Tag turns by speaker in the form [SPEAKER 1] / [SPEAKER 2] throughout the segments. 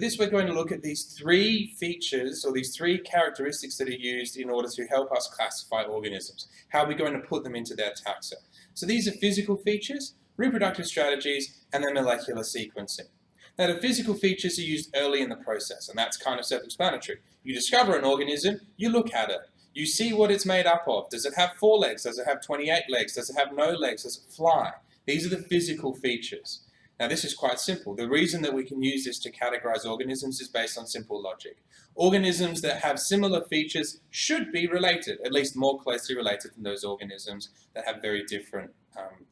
[SPEAKER 1] This we're going to look at these three features or these three characteristics that are used in order to help us classify organisms. How are we going to put them into their taxa? So these are physical features, reproductive strategies, and then molecular sequencing. Now the physical features are used early in the process, and that's kind of self-explanatory. You discover an organism, you look at it. You see what it's made up of. Does it have 4 legs? Does it have 28 legs? Does it have no legs? Does it fly? These are the physical features. Now this is quite simple. The reason that we can use this to categorize organisms is based on simple logic. Organisms that have similar features should be related, at least more closely related than those organisms that have very different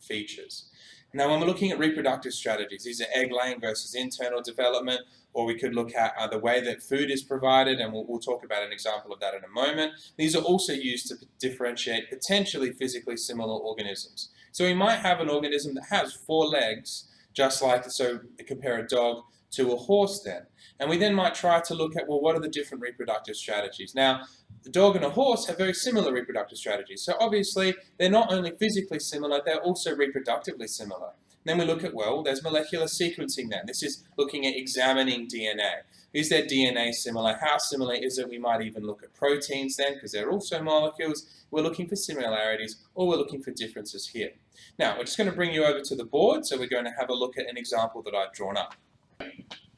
[SPEAKER 1] features. Now when we're looking at reproductive strategies, these are egg laying versus internal development, or we could look at the way that food is provided, and we'll talk about an example of that in a moment. These are also used to differentiate potentially physically similar organisms. So we might have an organism that has 4 legs, just like, so compare a dog to a horse then. And we then might try to look at, well, what are the different reproductive strategies? Now, the dog and a horse have very similar reproductive strategies. So obviously, they're not only physically similar, they're also reproductively similar. Then we look at, well, there's molecular sequencing then. This is looking at examining DNA. Is their DNA similar? How similar is it? We might even look at proteins then, because they're also molecules. We're looking for similarities, or we're looking for differences here. Now, we're just going to bring you over to the board, so we're going to have a look at an example that I've drawn up.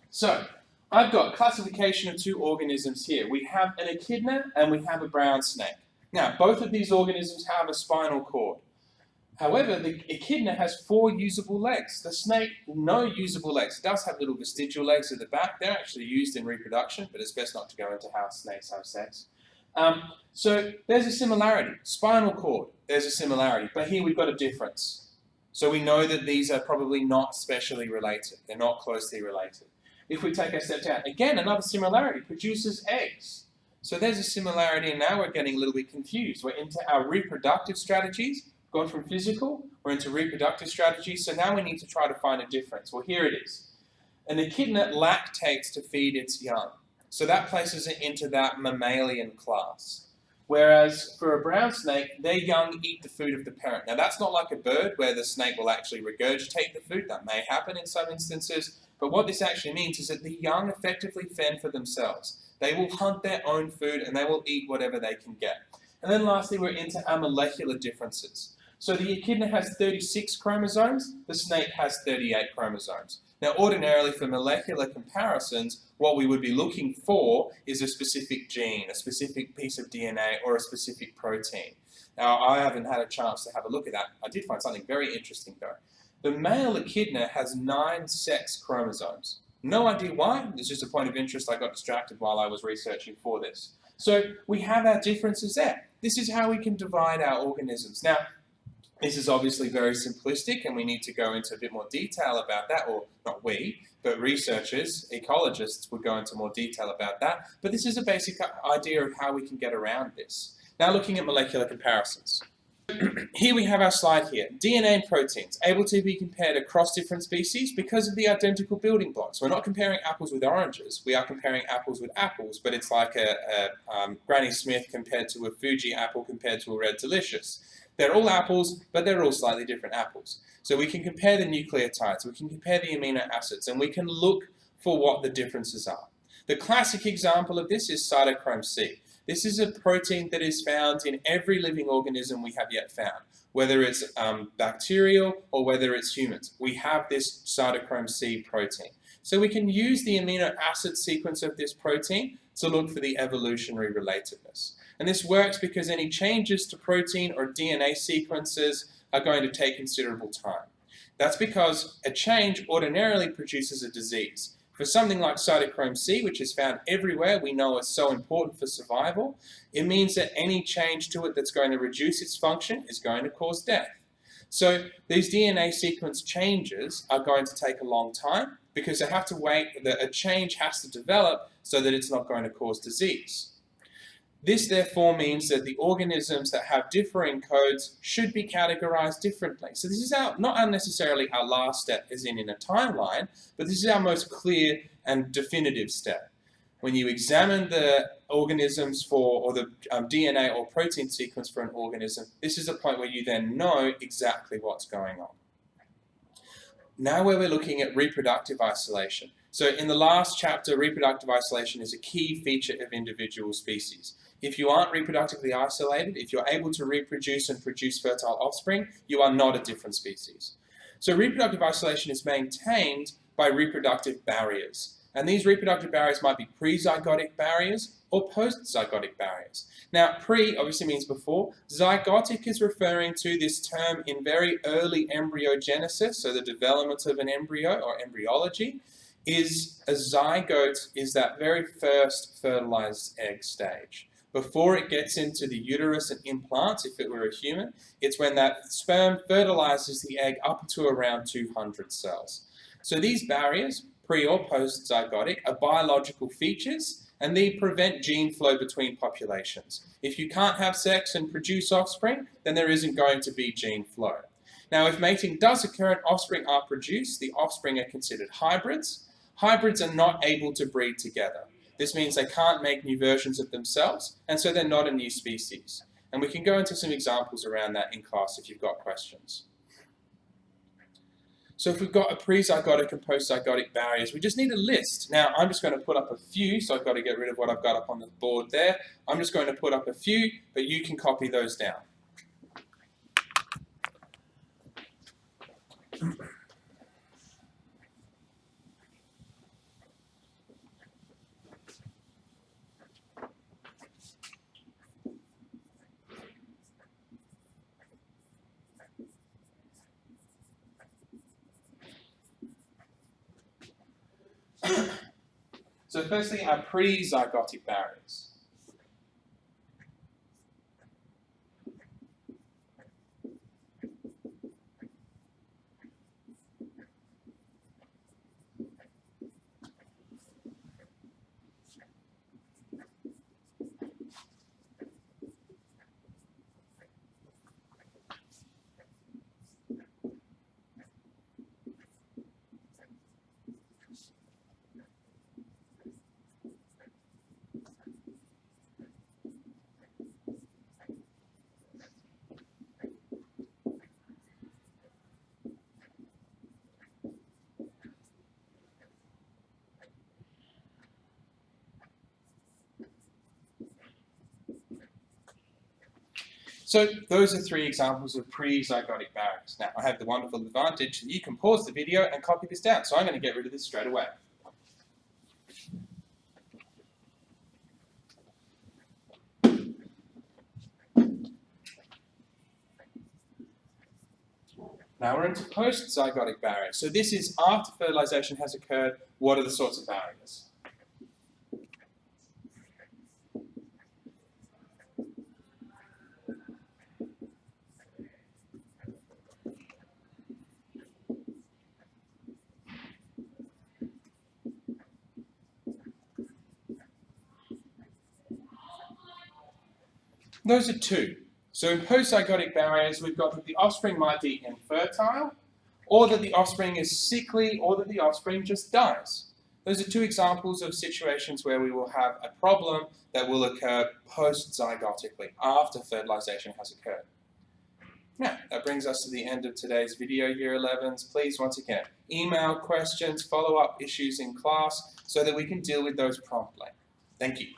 [SPEAKER 1] So, I've got classification of 2 organisms here. We have an echidna and we have a brown snake. Now, both of these organisms have a spinal cord. However, the echidna has 4 usable legs. The snake, no usable legs. It does have little vestigial legs at the back. They're actually used in reproduction, but it's best not to go into how snakes have sex. So there's a similarity. Spinal cord, there's a similarity. But here we've got a difference. So we know that these are probably not specially related. They're not closely related. If we take a step down, again, another similarity, produces eggs. So there's a similarity, and now we're getting a little bit confused. We're into our reproductive strategies. Gone from physical, we're into reproductive strategies, so now we need to try to find a difference. Well, here it is. An echidna lactates to feed its young. So that places it into that mammalian class. Whereas for a brown snake, their young eat the food of the parent. Now that's not like a bird where the snake will actually regurgitate the food. That may happen in some instances. But what this actually means is that the young effectively fend for themselves. They will hunt their own food and they will eat whatever they can get. And then lastly, we're into our molecular differences. So the echidna has 36 chromosomes, the snake has 38 chromosomes. Now ordinarily for molecular comparisons, what we would be looking for is a specific gene, a specific piece of DNA, or a specific protein. Now I haven't had a chance to have a look at that. I did find something very interesting though. The male echidna has 9 sex chromosomes. No idea why, it's just a point of interest. I got distracted while I was researching for this. So we have our differences there. This is how we can divide our organisms. Now, this is obviously very simplistic and we need to go into a bit more detail about that, or not we, but researchers, ecologists would go into more detail about that. But this is a basic idea of how we can get around this. Now looking at molecular comparisons. Here we have our slide here. DNA and proteins, able to be compared across different species because of the identical building blocks. We're not comparing apples with oranges, we are comparing apples with apples, but it's like a Granny Smith compared to a Fuji apple compared to a Red Delicious. They're all apples, but they're all slightly different apples. So we can compare the nucleotides, we can compare the amino acids, and we can look for what the differences are. The classic example of this is cytochrome C. This is a protein that is found in every living organism we have yet found, whether it's bacterial or whether it's humans. We have this cytochrome C protein. So we can use the amino acid sequence of this protein to look for the evolutionary relatedness. And this works because any changes to protein or DNA sequences are going to take considerable time. That's because a change ordinarily produces a disease. For something like cytochrome C, which is found everywhere, we know it's so important for survival, it means that any change to it that's going to reduce its function is going to cause death. So these DNA sequence changes are going to take a long time because they have to wait, that a change has to develop so that it's not going to cause disease. This therefore means that the organisms that have differing codes should be categorized differently. So this is not unnecessarily our last step as in a timeline, but this is our most clear and definitive step. When you examine the organisms for, or the DNA or protein sequence for an organism, this is a point where you then know exactly what's going on. Now where we're looking at reproductive isolation. So in the last chapter, reproductive isolation is a key feature of individual species. If you aren't reproductively isolated, if you're able to reproduce and produce fertile offspring, you are not a different species. So reproductive isolation is maintained by reproductive barriers. And these reproductive barriers might be pre-zygotic barriers or post-zygotic barriers. Now, pre obviously means before. Zygotic is referring to this term in very early embryogenesis, so the development of an embryo or embryology. Is a zygote is that very first fertilized egg stage. Before it gets into the uterus and implants, if it were a human, it's when that sperm fertilizes the egg up to around 200 cells. So these barriers, pre or post-zygotic, are biological features and they prevent gene flow between populations. If you can't have sex and produce offspring, then there isn't going to be gene flow. Now, if mating does occur and offspring are produced, the offspring are considered hybrids. Hybrids are not able to breed together. This means they can't make new versions of themselves, and so they're not a new species. And we can go into some examples around that in class if you've got questions. So if we've got a pre-zygotic and post-zygotic barriers, we just need a list. Now, I'm just going to put up a few, so I've got to get rid of what I've got up on the board there. I'm just going to put up a few, but you can copy those down. So firstly, our pre-zygotic barriers. So those are three examples of pre-zygotic barriers. Now, I have the wonderful advantage that you can pause the video and copy this down. So I'm going to get rid of this straight away. Now we're into post-zygotic barriers. So this is after fertilization has occurred, what are the sorts of barriers? Those are two. So in post-zygotic barriers, we've got that the offspring might be infertile, or that the offspring is sickly, or that the offspring just dies. Those are two examples of situations where we will have a problem that will occur post-zygotically, after fertilization has occurred. Now, that brings us to the end of today's video, Year 11s. Please, once again, email questions, follow-up issues in class, so that we can deal with those promptly. Thank you.